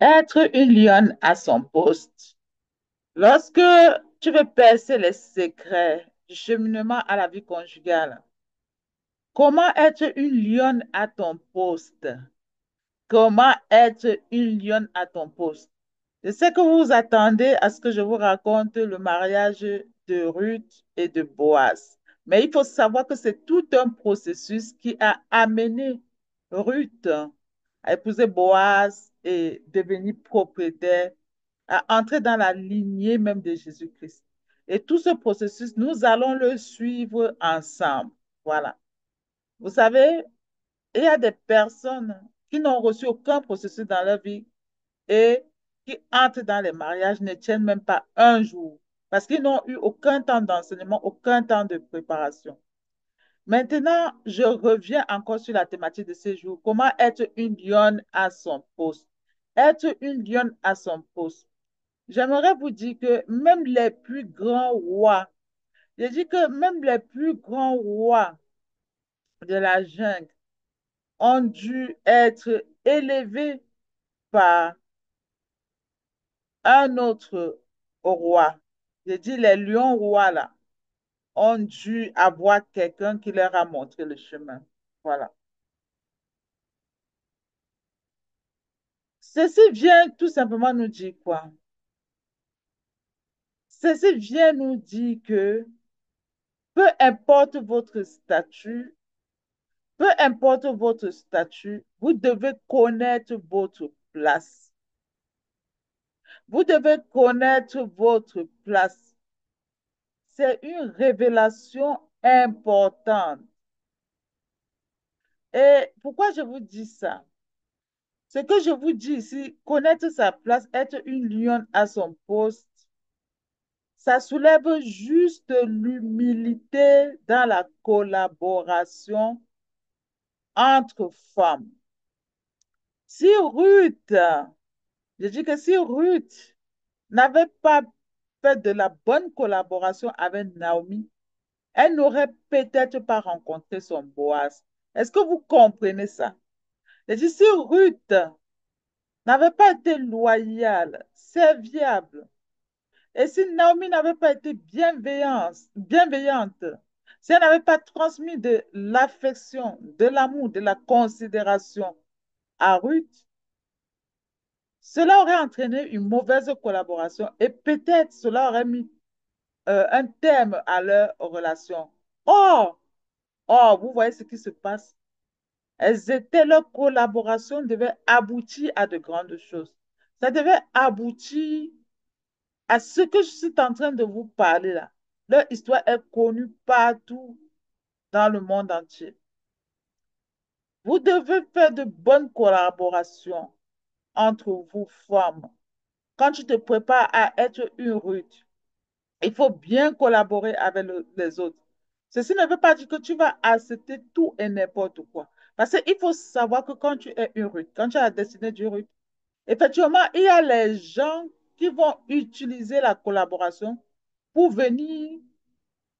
Être une lionne à son poste. Lorsque tu veux percer les secrets du cheminement à la vie conjugale, comment être une lionne à ton poste? Comment être une lionne à ton poste? Je sais que vous vous attendez à ce que je vous raconte le mariage de Ruth et de Boaz. Mais il faut savoir que c'est tout un processus qui a amené Ruth à épouser Boaz et devenir propriétaire, à entrer dans la lignée même de Jésus-Christ. Et tout ce processus, nous allons le suivre ensemble. Voilà. Vous savez, il y a des personnes qui n'ont reçu aucun processus dans leur vie et qui entrent dans les mariages ne tiennent même pas un jour parce qu'ils n'ont eu aucun temps d'enseignement, aucun temps de préparation. Maintenant, je reviens encore sur la thématique de ce jour. Comment être une lionne à son poste? Être une lionne à son poste. J'aimerais vous dire que même les plus grands rois, je dis que même les plus grands rois de la jungle ont dû être élevés par un autre roi. Je dis les lions rois là ont dû avoir quelqu'un qui leur a montré le chemin. Voilà. Ceci vient tout simplement nous dire quoi? Ceci vient nous dire que peu importe votre statut, vous devez connaître votre place. Vous devez connaître votre place. C'est une révélation importante. Et pourquoi je vous dis ça? Ce que je vous dis ici, connaître sa place, être une lionne à son poste, ça soulève juste l'humilité dans la collaboration entre femmes. Si Ruth, je dis que si Ruth n'avait pas fait de la bonne collaboration avec Naomi, elle n'aurait peut-être pas rencontré son Boaz. Est-ce que vous comprenez ça? Je dis, si Ruth n'avait pas été loyale, serviable, et si Naomi n'avait pas été bienveillante, si elle n'avait pas transmis de l'affection, de l'amour, de la considération à Ruth, cela aurait entraîné une mauvaise collaboration et peut-être cela aurait mis un terme à leur relation. Or, vous voyez ce qui se passe. Leur collaboration devait aboutir à de grandes choses. Ça devait aboutir à ce que je suis en train de vous parler là. Leur histoire est connue partout dans le monde entier. Vous devez faire de bonnes collaborations entre vous, femmes. Quand tu te prépares à être une Ruth, il faut bien collaborer avec les autres. Ceci ne veut pas dire que tu vas accepter tout et n'importe quoi. Parce qu'il faut savoir que quand tu es une Ruth, quand tu as la destinée d'une Ruth, effectivement, il y a les gens qui vont utiliser la collaboration pour venir,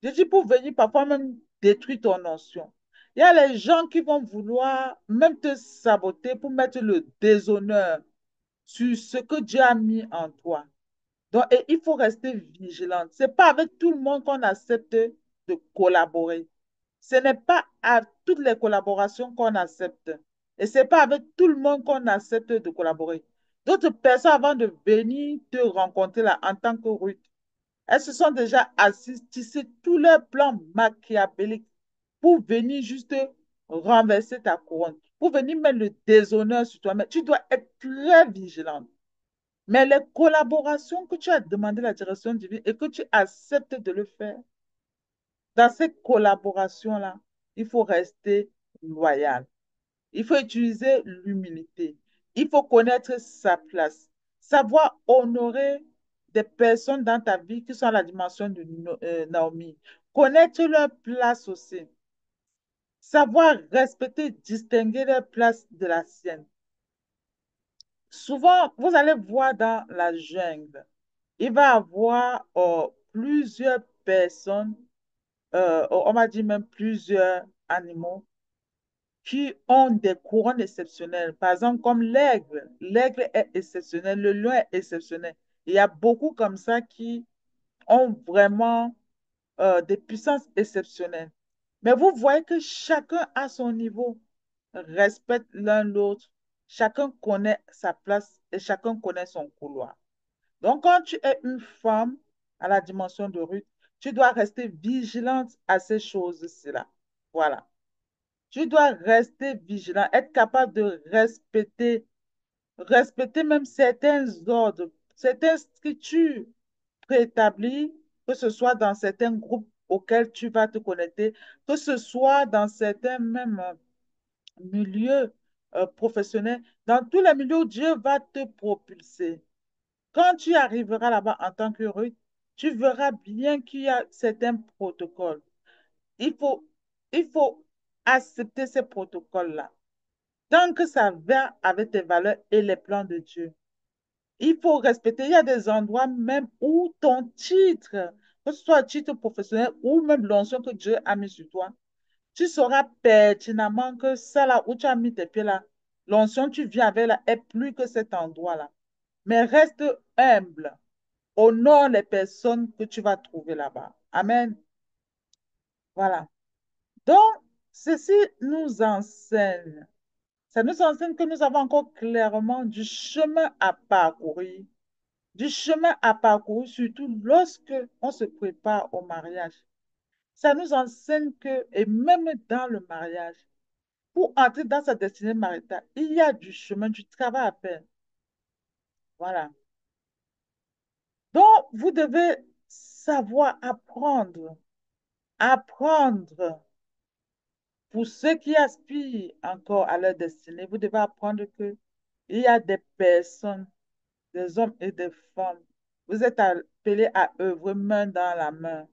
je dis pour venir parfois même détruire ton notion. Il y a les gens qui vont vouloir même te saboter pour mettre le déshonneur sur ce que Dieu a mis en toi. Donc, et il faut rester vigilant. Ce n'est pas avec tout le monde qu'on accepte de collaborer. Ce n'est pas à toutes les collaborations qu'on accepte. Et ce n'est pas avec tout le monde qu'on accepte de collaborer. D'autres personnes, avant de venir te rencontrer là, en tant que Ruth, elles se sont déjà assises, tissé tous leurs plans machiavéliques pour venir juste renverser ta couronne, pour venir mettre le déshonneur sur toi. Mais tu dois être très vigilante. Mais les collaborations que tu as demandé la direction divine et que tu acceptes de le faire, dans ces collaborations-là, il faut rester loyal. Il faut utiliser l'humilité. Il faut connaître sa place. Savoir honorer des personnes dans ta vie qui sont à la dimension de Naomi. Connaître leur place aussi. Savoir respecter, distinguer leur place de la sienne. Souvent, vous allez voir dans la jungle, il va y avoir plusieurs personnes, on va dire même plusieurs animaux qui ont des couronnes exceptionnelles. Par exemple, comme l'aigle. L'aigle est exceptionnel, le lion est exceptionnel. Il y a beaucoup comme ça qui ont vraiment des puissances exceptionnelles. Mais vous voyez que chacun à son niveau respecte l'un l'autre. Chacun connaît sa place et chacun connaît son couloir. Donc, quand tu es une femme à la dimension de Ruth, tu dois rester vigilante à ces choses-là. Voilà. Tu dois rester vigilant, être capable de respecter même certains ordres, certaines structures préétablies, que ce soit dans certains groupes auxquels tu vas te connecter, que ce soit dans certains même milieux professionnels, dans tous les milieux où Dieu va te propulser. Quand tu arriveras là-bas en tant que Ruth, tu verras bien qu'il y a certains protocoles. Il faut, il faut accepter ces protocoles-là. Tant que ça va avec tes valeurs et les plans de Dieu. Il faut respecter. Il y a des endroits même où ton titre, que ce soit un titre professionnel ou même l'onction que Dieu a mis sur toi, tu sauras pertinemment que ça là où tu as mis tes pieds là, l'onction que tu viens avec là est plus que cet endroit-là. Mais reste humble. Honore les personnes que tu vas trouver là-bas. Amen. Voilà. Donc, ceci nous enseigne. Ça nous enseigne que nous avons encore clairement du chemin à parcourir. Du chemin à parcourir, surtout lorsque on se prépare au mariage. Ça nous enseigne que, et même dans le mariage, pour entrer dans sa destinée maritale, il y a du chemin, du travail à faire. Voilà. Donc, vous devez savoir apprendre. Apprendre. Pour ceux qui aspirent encore à leur destinée, vous devez apprendre que il y a des personnes, des hommes et des femmes. Vous êtes appelés à œuvrer main dans la main.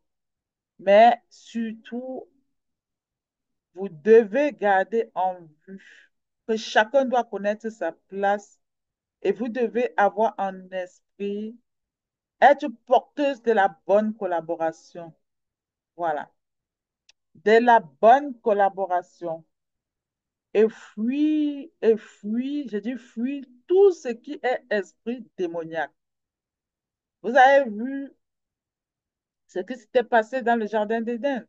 Mais surtout, vous devez garder en vue que chacun doit connaître sa place et vous devez avoir en esprit être porteuse de la bonne collaboration. Voilà. De la bonne collaboration. Je dis fuis tout ce qui est esprit démoniaque. Vous avez vu ce qui s'était passé dans le jardin d'Éden.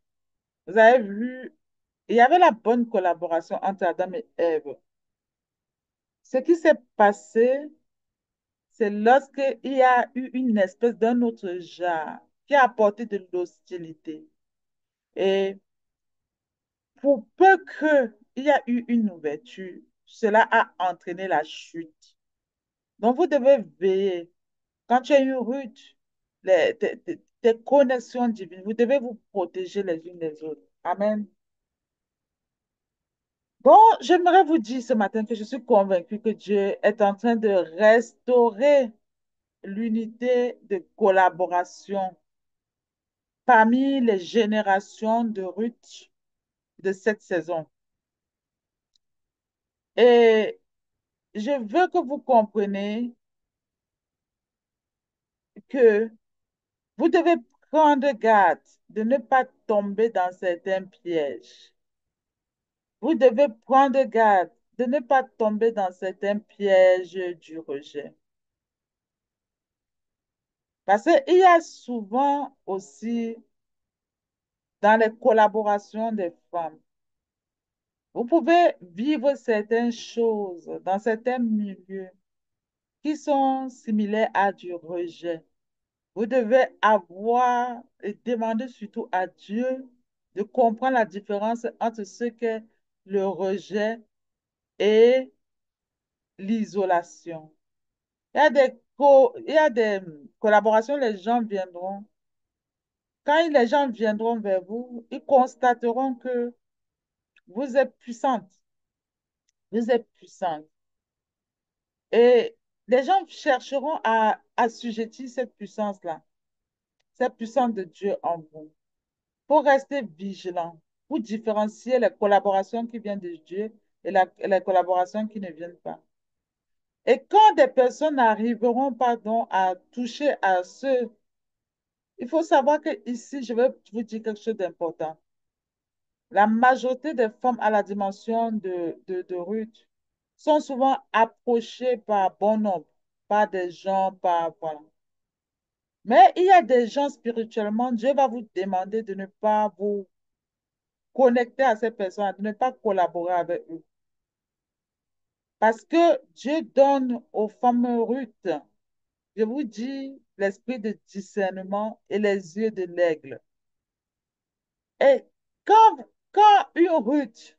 Vous avez vu, il y avait la bonne collaboration entre Adam et Ève. Ce qui s'est passé, c'est lorsqu'il y a eu une espèce d'un autre genre qui a apporté de l'hostilité. Et pour peu qu'il y a eu une ouverture, cela a entraîné la chute. Donc, vous devez veiller. Quand tu as une rute, tes connexions divines, vous devez vous protéger les unes les autres. Amen. Bon, j'aimerais vous dire ce matin que je suis convaincue que Dieu est en train de restaurer l'unité de collaboration parmi les générations de Ruth de cette saison. Et je veux que vous compreniez que vous devez prendre garde de ne pas tomber dans certains pièges. Vous devez prendre garde de ne pas tomber dans certains pièges du rejet. Parce qu'il y a souvent aussi dans les collaborations des femmes, vous pouvez vivre certaines choses dans certains milieux qui sont similaires à du rejet. Vous devez avoir et demander surtout à Dieu de comprendre la différence entre ce qu'est le rejet et l'isolation. Il y a des collaborations, les gens viendront. Quand les gens viendront vers vous, ils constateront que vous êtes puissante. Vous êtes puissante. Et les gens chercheront à assujettir cette puissance-là, cette puissance de Dieu en vous. Pour rester vigilant, pour différencier les collaborations qui viennent de Dieu et les collaborations qui ne viennent pas. Et quand des personnes arriveront, pardon, à toucher à ce, il faut savoir que ici, je vais vous dire quelque chose d'important. La majorité des femmes à la dimension de Ruth sont souvent approchées par bon nombre, par des gens, par, voilà. Mais il y a des gens spirituellement, Dieu va vous demander de ne pas vous connecter à ces personnes, de ne pas collaborer avec eux. Parce que Dieu donne aux femmes Ruth, je vous dis, l'esprit de discernement et les yeux de l'aigle. Et quand, quand une Ruth,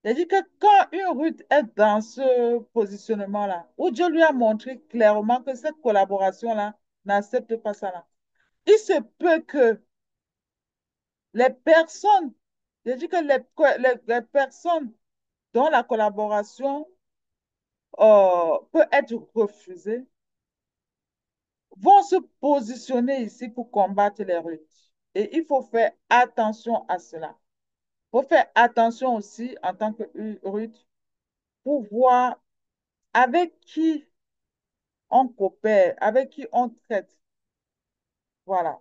j'ai dit que quand une Ruth est dans ce positionnement-là, où Dieu lui a montré clairement que cette collaboration-là n'accepte pas ça là, il se peut que les personnes, j'ai dit que les personnes dont la collaboration peut être refusée vont se positionner ici pour combattre les Ruth. Et il faut faire attention à cela. Il faut faire attention aussi en tant que Ruth pour voir avec qui on coopère, avec qui on traite. Voilà.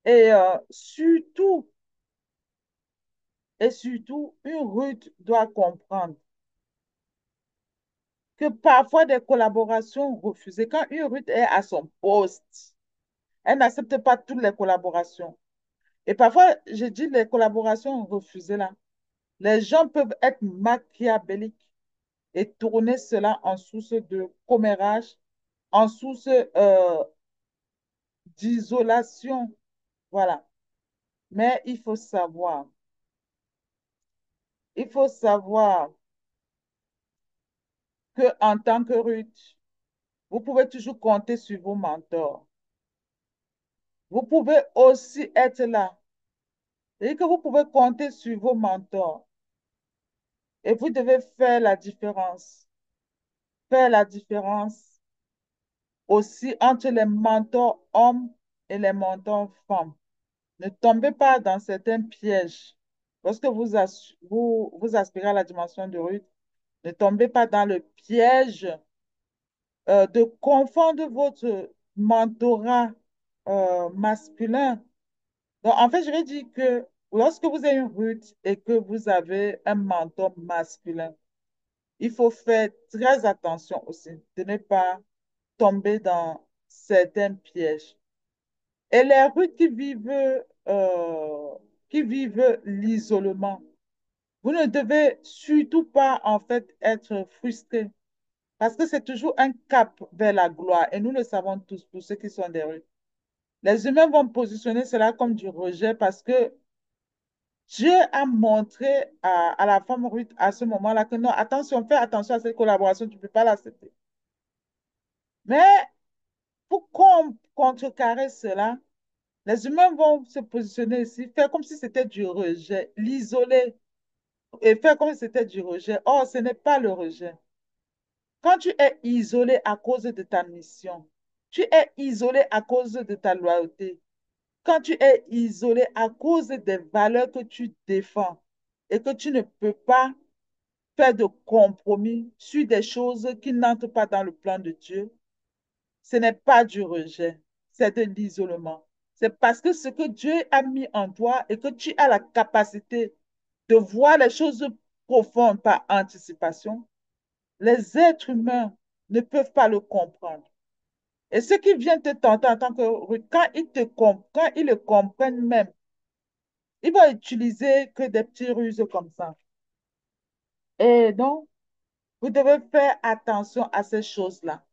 Et surtout, une Ruth doit comprendre que parfois des collaborations refusées, quand une Ruth est à son poste, elle n'accepte pas toutes les collaborations. Et parfois, je dis les collaborations refusées là. Les gens peuvent être machiavéliques et tourner cela en source de commérage, en source d'isolation. Voilà. Mais il faut savoir que en tant que Ruth, vous pouvez toujours compter sur vos mentors. Vous pouvez aussi être là. Et que vous pouvez compter sur vos mentors. Et vous devez faire la différence. Faire la différence aussi entre les mentors hommes et les mentors femmes. Ne tombez pas dans certains pièges. Lorsque vous aspirez à la dimension de Ruth, ne tombez pas dans le piège de confondre votre mentorat masculin. Donc, en fait, je vais dire que lorsque vous êtes une Ruth et que vous avez un mentor masculin, il faut faire très attention aussi de ne pas tomber dans certains pièges. Et les Ruth qui vivent l'isolement, vous ne devez surtout pas en fait être frustré parce que c'est toujours un cap vers la gloire et nous le savons tous pour ceux qui sont des Ruth. Les humains vont positionner cela comme du rejet parce que Dieu a montré à la femme Ruth à ce moment-là que non, attention, fais attention à cette collaboration, tu ne peux pas l'accepter. Mais pour contrecarrer cela, les humains vont se positionner ici, faire comme si c'était du rejet, l'isoler et faire comme si c'était du rejet. Or, ce n'est pas le rejet. Quand tu es isolé à cause de ta mission, tu es isolé à cause de ta loyauté, quand tu es isolé à cause des valeurs que tu défends et que tu ne peux pas faire de compromis sur des choses qui n'entrent pas dans le plan de Dieu, ce n'est pas du rejet, c'est de l'isolement. C'est parce que ce que Dieu a mis en toi et que tu as la capacité de voir les choses profondes par anticipation, les êtres humains ne peuvent pas le comprendre. Et ceux qui viennent te tenter en tant que Ruth, quand ils le comprennent même, ils vont utiliser que des petits ruses comme ça. Et donc, vous devez faire attention à ces choses-là.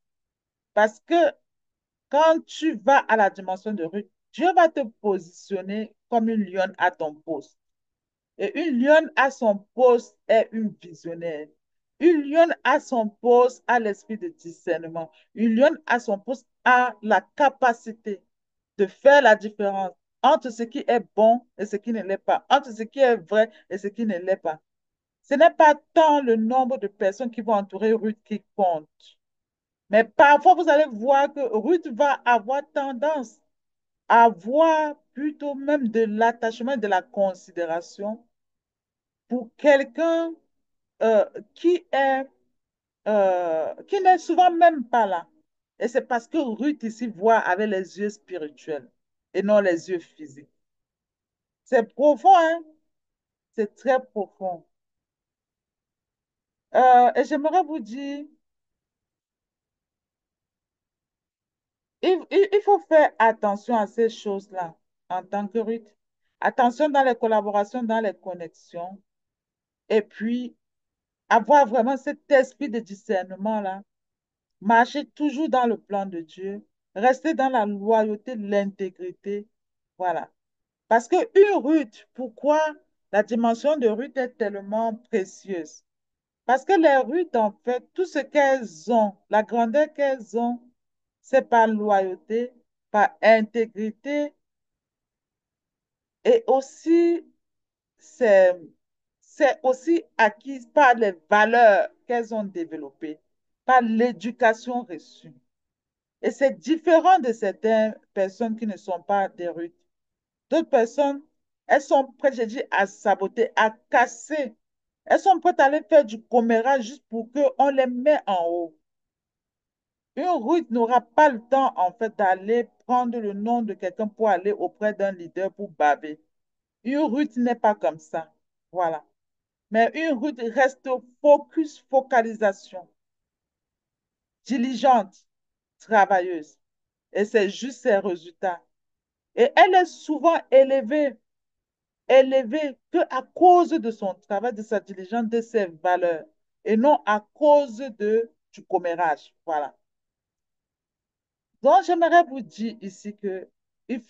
Parce que quand tu vas à la dimension de Ruth, Dieu va te positionner comme une lionne à ton poste. Et une lionne à son poste est une visionnaire. Une lionne à son poste a l'esprit de discernement. Une lionne à son poste a la capacité de faire la différence entre ce qui est bon et ce qui ne l'est pas, entre ce qui est vrai et ce qui ne l'est pas. Ce n'est pas tant le nombre de personnes qui vont entourer Ruth qui compte. Mais parfois, vous allez voir que Ruth va avoir tendance à avoir plutôt même de l'attachement, de la considération pour quelqu'un euh, qui qui n'est souvent même pas là. Et c'est parce que Ruth ici voit avec les yeux spirituels et non les yeux physiques. C'est profond, hein? C'est très profond. Et j'aimerais vous dire, il faut faire attention à ces choses-là en tant que Ruth. Attention dans les collaborations, dans les connexions. Et puis, avoir vraiment cet esprit de discernement-là. Marcher toujours dans le plan de Dieu. Rester dans la loyauté, l'intégrité. Voilà. Parce que une Ruth, pourquoi la dimension de Ruth est tellement précieuse? Parce que les Ruth, en fait, tout ce qu'elles ont, la grandeur qu'elles ont, c'est par loyauté, par intégrité et aussi, c'est, c'est aussi acquis par les valeurs qu'elles ont développées, par l'éducation reçue. Et c'est différent de certaines personnes qui ne sont pas des Ruth. D'autres personnes, elles sont prêtes, j'ai dit, à saboter, à casser. Elles sont prêtes à aller faire du commérage juste pour qu'on les mette en haut. Une Ruth n'aura pas le temps, en fait, d'aller prendre le nom de quelqu'un pour aller auprès d'un leader pour baver. Une Ruth n'est pas comme ça. Voilà. Mais une Ruth reste focus, focalisation, diligente, travailleuse. Et c'est juste ses résultats. Et elle est souvent élevée que à cause de son travail, de sa diligence, de ses valeurs, et non à cause du commérage. Voilà. Donc, j'aimerais vous dire ici que,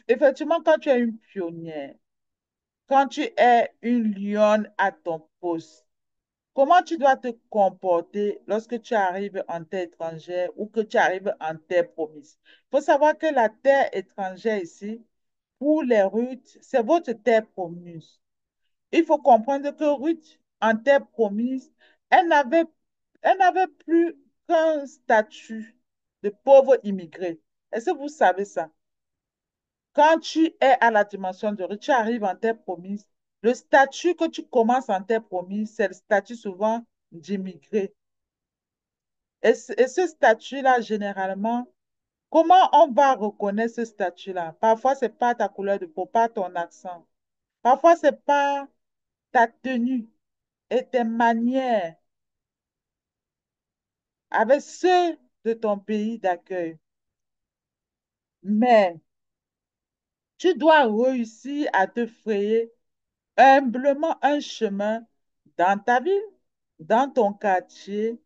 effectivement, quand tu es une pionnière, quand tu es une lionne à ton poste, comment tu dois te comporter lorsque tu arrives en terre étrangère ou que tu arrives en terre promise? Il faut savoir que la terre étrangère ici, pour les Ruth, c'est votre terre promise. Il faut comprendre que Ruth, en terre promise, elle n'avait, elle n'avait plus qu'un statut de pauvre immigré. Est-ce que vous savez ça? Quand tu es à la dimension de Ruth, tu arrives en terre promise, le statut que tu commences en terre promise, c'est le statut souvent d'immigré. Et ce statut-là, généralement, comment on va reconnaître ce statut-là? Parfois, c'est pas ta couleur de peau, pas ton accent. Parfois, c'est pas ta tenue et tes manières avec ceux de ton pays d'accueil. Mais tu dois réussir à te frayer humblement un chemin dans ta ville, dans ton quartier,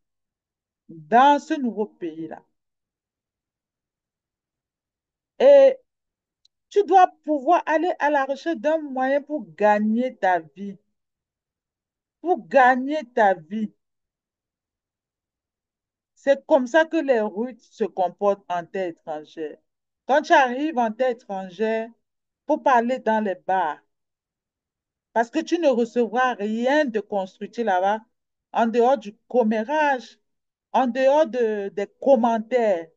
dans ce nouveau pays-là. Et tu dois pouvoir aller à la recherche d'un moyen pour gagner ta vie. Pour gagner ta vie. C'est comme ça que les Russes se comportent en terre étrangère. Quand tu arrives en terre étrangère, pour parler dans les bars, parce que tu ne recevras rien de constructif là-bas, en dehors du commérage, en dehors des commentaires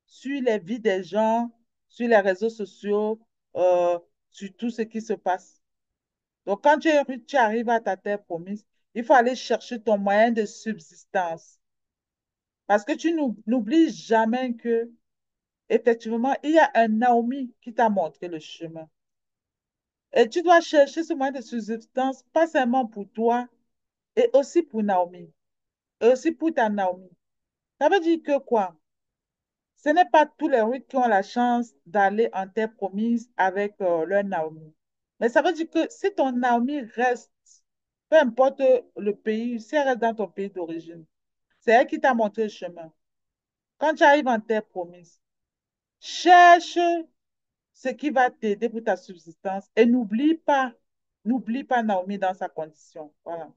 sur les vies des gens, sur les réseaux sociaux, euh, sur tout ce qui se passe. Donc, quand tu arrives à ta terre promise, il faut aller chercher ton moyen de subsistance. Parce que tu n'oublies jamais que, effectivement, il y a un Naomi qui t'a montré le chemin. Et tu dois chercher ce moyen de subsistance, pas seulement pour toi, et aussi pour Naomi, et aussi pour ta Naomi. Ça veut dire que quoi? Ce n'est pas tous les Ruth qui ont la chance d'aller en terre promise avec leur Naomi. Mais ça veut dire que si ton Naomi reste, peu importe le pays, si elle reste dans ton pays d'origine, c'est elle qui t'a montré le chemin. Quand tu arrives en terre promise, cherche ce qui va t'aider pour ta subsistance et n'oublie pas Naomi dans sa condition. Voilà.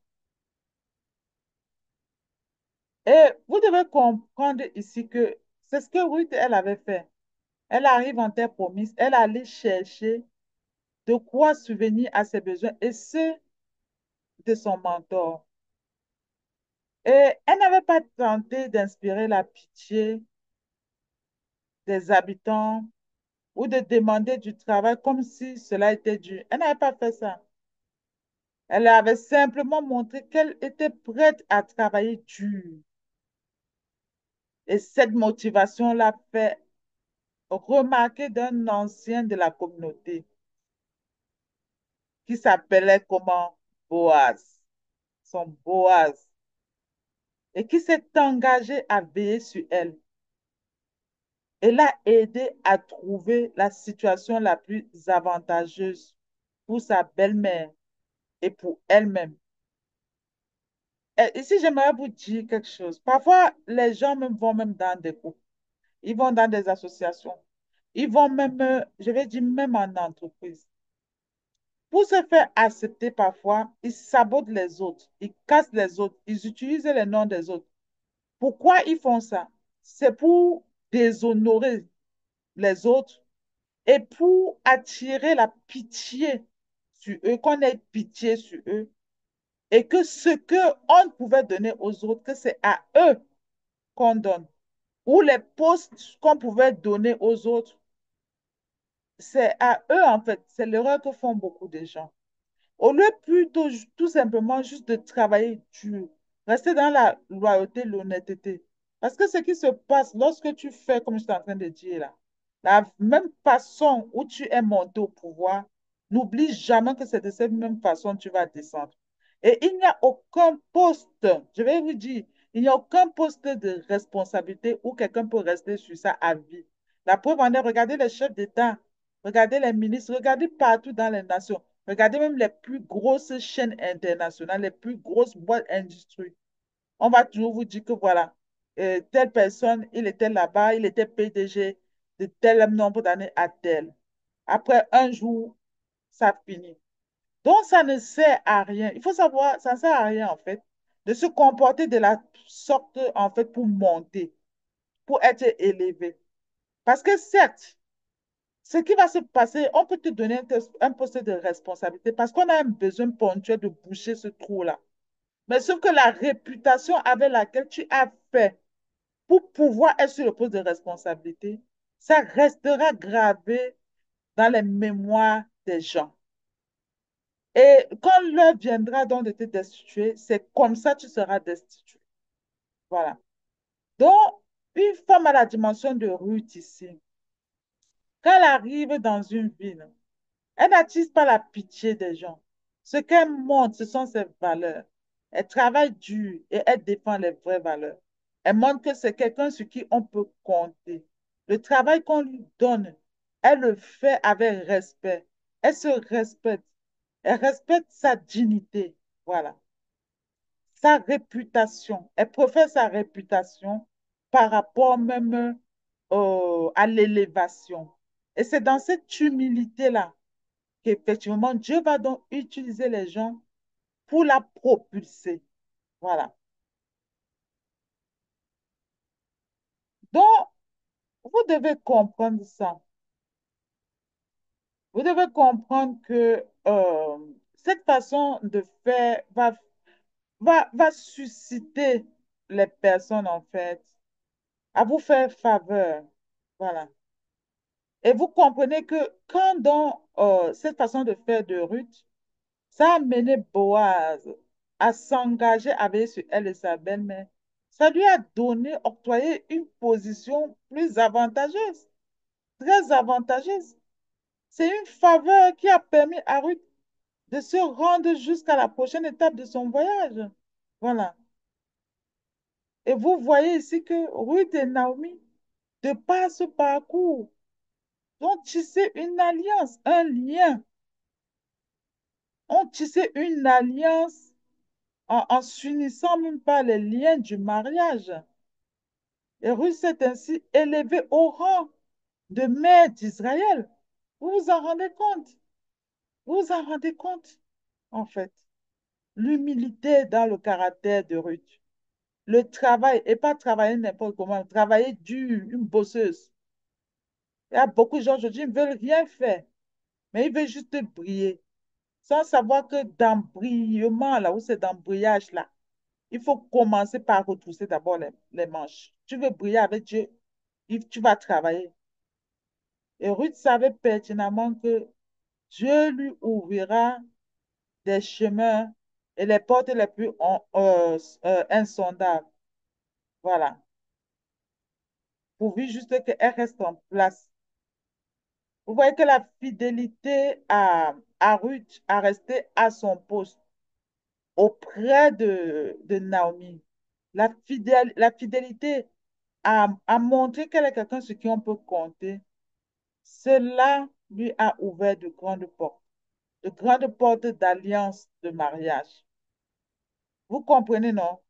Et vous devez comprendre ici que c'est ce que Ruth, elle avait fait. Elle arrive en terre promise, elle allait chercher de quoi subvenir à ses besoins et ceux de son mentor. Et elle n'avait pas tenté d'inspirer la pitié des habitants ou de demander du travail comme si cela était dû. Elle n'avait pas fait ça. Elle avait simplement montré qu'elle était prête à travailler dur. Et cette motivation l'a fait remarquer d'un ancien de la communauté qui s'appelait comment? Boaz, son Boaz, et qui s'est engagé à veiller sur elle et l'a aidé à trouver la situation la plus avantageuse pour sa belle-mère et pour elle-même. Et ici, j'aimerais vous dire quelque chose. Parfois, les gens même vont même dans des groupes, ils vont dans des associations, ils vont même, je vais dire même en entreprise. Pour se faire accepter parfois, ils sabotent les autres, ils cassent les autres, ils utilisent les noms des autres. Pourquoi ils font ça? C'est pour déshonorer les autres et pour attirer la pitié sur eux, qu'on ait pitié sur eux et que ce que on pouvait donner aux autres, que c'est à eux qu'on donne. Ou les postes qu'on pouvait donner aux autres, c'est à eux en fait. C'est l'erreur que font beaucoup de gens. Au lieu plutôt tout simplement juste de travailler dur, rester dans la loyauté, l'honnêteté. Parce que ce qui se passe lorsque tu fais, comme je suis en train de dire là, la même façon où tu es monté au pouvoir, n'oublie jamais que c'est de cette même façon que tu vas descendre. Et il n'y a aucun poste, je vais vous dire, il n'y a aucun poste de responsabilité où quelqu'un peut rester sur ça à vie. La preuve en est, regardez les chefs d'État, regardez les ministres, regardez partout dans les nations. Regardez même les plus grosses chaînes internationales, les plus grosses boîtes industrielles. On va toujours vous dire que voilà, telle personne, il était là-bas, il était PDG de tel nombre d'années à tel. Après un jour, ça finit. Donc, ça ne sert à rien. Il faut savoir, ça ne sert à rien, en fait, de se comporter de la sorte, en fait, pour monter, pour être élevé. Parce que certes, ce qui va se passer, on peut te donner un poste de responsabilité parce qu'on a un besoin ponctuel de boucher ce trou-là. Mais sauf que la réputation avec laquelle tu as fait pour pouvoir être sur le poste de responsabilité, ça restera gravé dans les mémoires des gens. Et quand l'heure viendra donc de te destituer, c'est comme ça que tu seras destitué. Voilà. Donc, une femme à la dimension de Ruth ici, quand elle arrive dans une ville, elle n'attise pas la pitié des gens. Ce qu'elle montre, ce sont ses valeurs. Elle travaille dur et elle défend les vraies valeurs. Elle montre que c'est quelqu'un sur qui on peut compter. Le travail qu'on lui donne, elle le fait avec respect. Elle se respecte. Elle respecte sa dignité. Voilà. Sa réputation. Elle préfère sa réputation par rapport même à l'élévation. Et c'est dans cette humilité-là qu'effectivement, Dieu va donc utiliser les gens pour la propulser. Voilà. Donc, vous devez comprendre ça. Vous devez comprendre que cette façon de faire va susciter les personnes, en fait, à vous faire faveur. Voilà. Et vous comprenez que quand dans cette façon de faire de Ruth, ça a mené Boaz à s'engager avec sur elle et sa belle-mère. Ça lui a donné, octroyé une position plus avantageuse, très avantageuse. C'est une faveur qui a permis à Ruth de se rendre jusqu'à la prochaine étape de son voyage. Voilà. Et vous voyez ici que Ruth et Naomi, de par ce parcours, ont tissé une alliance, un lien, ont tissé une alliance en s'unissant même pas les liens du mariage. Et Ruth s'est ainsi élevée au rang de mère d'Israël. Vous vous en rendez compte? Vous vous en rendez compte? En fait, l'humilité dans le caractère de Ruth. Le travail, et pas travailler n'importe comment, travailler dur, une bosseuse. Il y a beaucoup de gens aujourd'hui qui ne veulent rien faire, mais ils veulent juste briller, sans savoir que dans brillement, là où c'est dans brillage, là, il faut commencer par retrousser d'abord les manches. Tu veux briller avec Dieu, tu vas travailler. Et Ruth savait pertinemment que Dieu lui ouvrira des chemins et les portes les plus insondables. Voilà. Pourvu juste qu'elle reste en place. Vous voyez que la fidélité à Ruth a resté à son poste. auprès de Naomi. La fidélité a montré qu'elle est quelqu'un sur qui on peut compter. Cela lui a ouvert de grandes portes d'alliance, de mariage. Vous comprenez, non?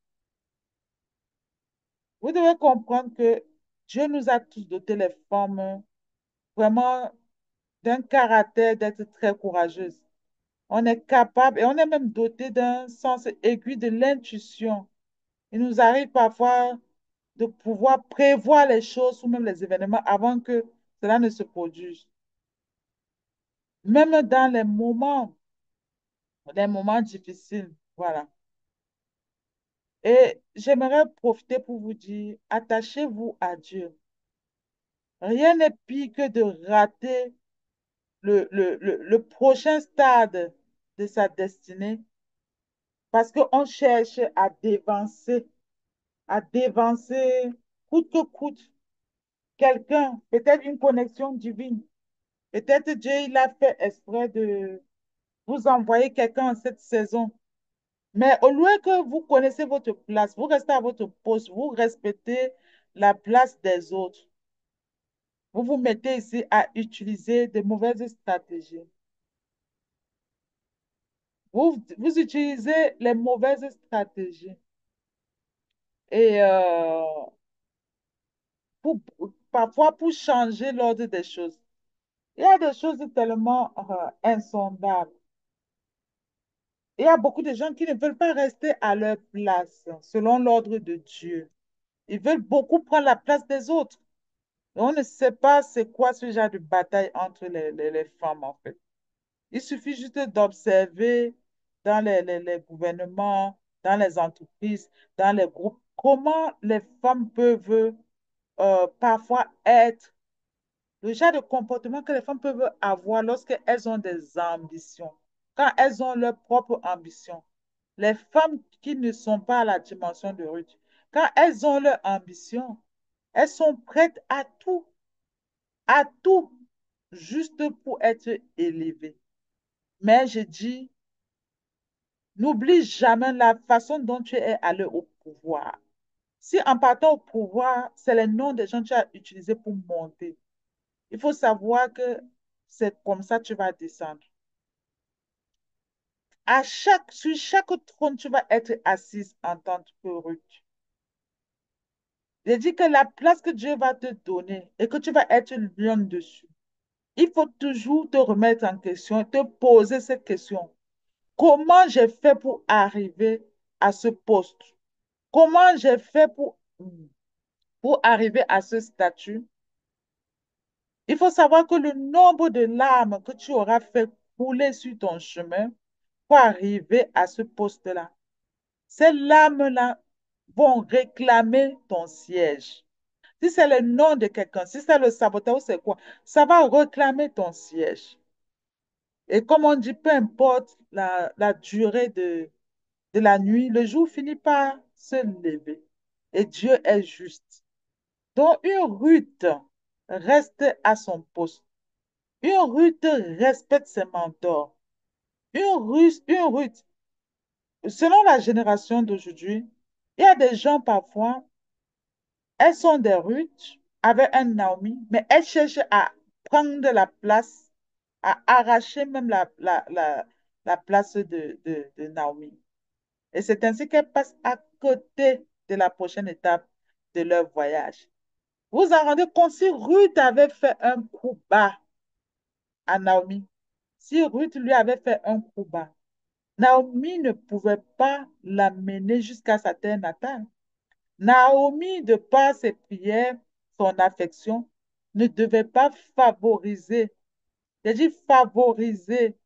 Vous devez comprendre que Dieu nous a tous doté les femmes vraiment d'un caractère d'être très courageuses. On est capable et on est même doté d'un sens aigu de l'intuition. Il nous arrive parfois de pouvoir prévoir les choses ou même les événements avant que cela ne se produise. Même dans les moments difficiles. Voilà. Et j'aimerais profiter pour vous dire, attachez-vous à Dieu. Rien n'est pire que de rater le prochain stade de sa destinée parce qu'on cherche à dévancer coûte que coûte quelqu'un, peut-être une connexion divine. Peut-être Dieu, il a fait exprès de vous envoyer quelqu'un en cette saison. Mais au lieu que vous connaissez votre place, vous restez à votre poste, vous respectez la place des autres. Vous vous mettez ici à utiliser de mauvaises stratégies. Vous utilisez les mauvaises stratégies. Et parfois pour changer l'ordre des choses. Il y a des choses tellement insondables. Il y a beaucoup de gens qui ne veulent pas rester à leur place selon l'ordre de Dieu. Ils veulent beaucoup prendre la place des autres. Et on ne sait pas c'est quoi ce genre de bataille entre les femmes, en fait. Il suffit juste d'observer dans les gouvernements, dans les entreprises, dans les groupes, comment les femmes peuvent parfois être, le genre de comportement que les femmes peuvent avoir lorsqu'elles ont des ambitions, quand elles ont leur propre ambition. Les femmes qui ne sont pas à la dimension de Ruth, quand elles ont leur ambition, elles sont prêtes à tout, juste pour être élevées. Mais je dis, n'oublie jamais la façon dont tu es allé au pouvoir. Si en partant au pouvoir, c'est le nom des gens que tu as utilisés pour monter, il faut savoir que c'est comme ça que tu vas descendre. Sur chaque trône, tu vas être assise en tant que Ruth. J'ai dit que la place que Dieu va te donner et que tu vas être lion dessus, il faut toujours te remettre en question, te poser cette question. Comment j'ai fait pour arriver à ce poste? Comment j'ai fait pour arriver à ce statut? Il faut savoir que le nombre de larmes que tu auras fait couler sur ton chemin pour arriver à ce poste-là, ces larmes-là vont réclamer ton siège. Si c'est le nom de quelqu'un, si c'est le saboteur ou c'est quoi, ça va réclamer ton siège. Et comme on dit, peu importe la durée de la nuit, le jour finit par se lever. Et Dieu est juste. Donc, une Ruth reste à son poste. Une Ruth respecte ses mentors. Une Ruth, selon la génération d'aujourd'hui, il y a des gens parfois, elles sont des Ruth avec un Naomi, mais elles cherchent à prendre la place, à arracher même la place de Naomi. Et c'est ainsi qu'elles passent à côté de la prochaine étape de leur voyage. Vous vous en rendez compte si Ruth avait fait un coup bas à Naomi, si Ruth lui avait fait un coup bas, Naomi ne pouvait pas l'amener jusqu'à sa terre natale. Naomi, de par ses prières, son affection, ne devait pas favoriser, j'ai dit favoriser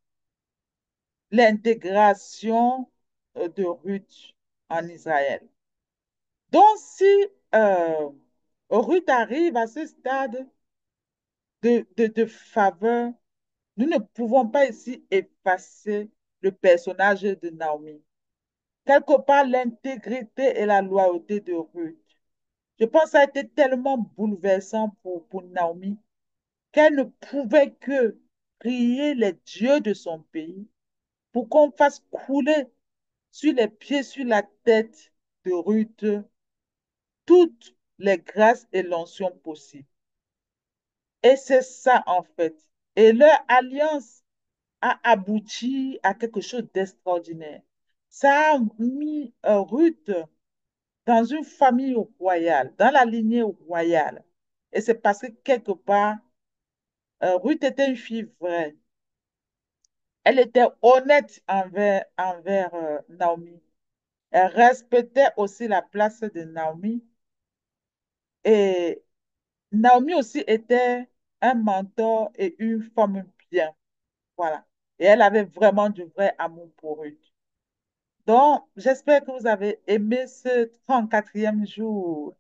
l'intégration de Ruth en Israël. Donc, si euh, Ruth arrive à ce stade de faveur, nous ne pouvons pas ici effacer le personnage de Naomi. Quelque part, l'intégrité et la loyauté de Ruth. Je pense que ça a été tellement bouleversant pour Naomi qu'elle ne pouvait que prier les dieux de son pays pour qu'on fasse couler sur les pieds, sur la tête de Ruth, toutes les grâces et l'onction possibles. Et c'est ça, en fait. Et leur alliance a abouti à quelque chose d'extraordinaire. Ça a mis Ruth dans une famille royale, dans la lignée royale. Et c'est parce que quelque part, Ruth était une fille vraie. Elle était honnête envers Naomi. Elle respectait aussi la place de Naomi. Et Naomi aussi était un mentor et une femme bien. Voilà. Et elle avait vraiment du vrai amour pour Ruth. Donc, j'espère que vous avez aimé ce 34e jour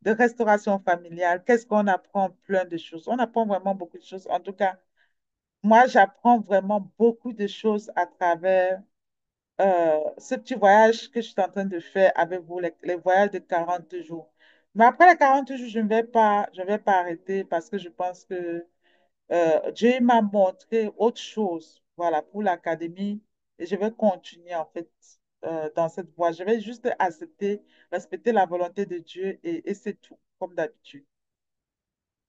de restauration familiale. Qu'est-ce qu'on apprend? Plein de choses. On apprend vraiment beaucoup de choses. En tout cas, moi, j'apprends vraiment beaucoup de choses à travers ce petit voyage que je suis en train de faire avec vous, les voyages de 40 jours. Mais après les 40 jours, je ne vais pas arrêter parce que je pense que Dieu m'a montré autre chose, voilà, pour l'académie. Et je vais continuer, en fait, dans cette voie. Je vais juste accepter, respecter la volonté de Dieu et c'est tout, comme d'habitude.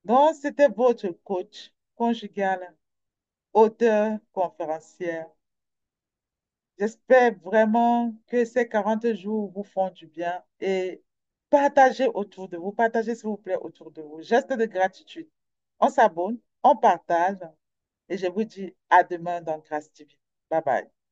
Donc, c'était votre coach conjugal, auteur, conférencière. J'espère vraiment que ces 40 jours vous font du bien et partagez autour de vous, partagez s'il vous plaît autour de vous. Geste de gratitude. On s'abonne, on partage et je vous dis à demain dans Grâce TV. Bye bye.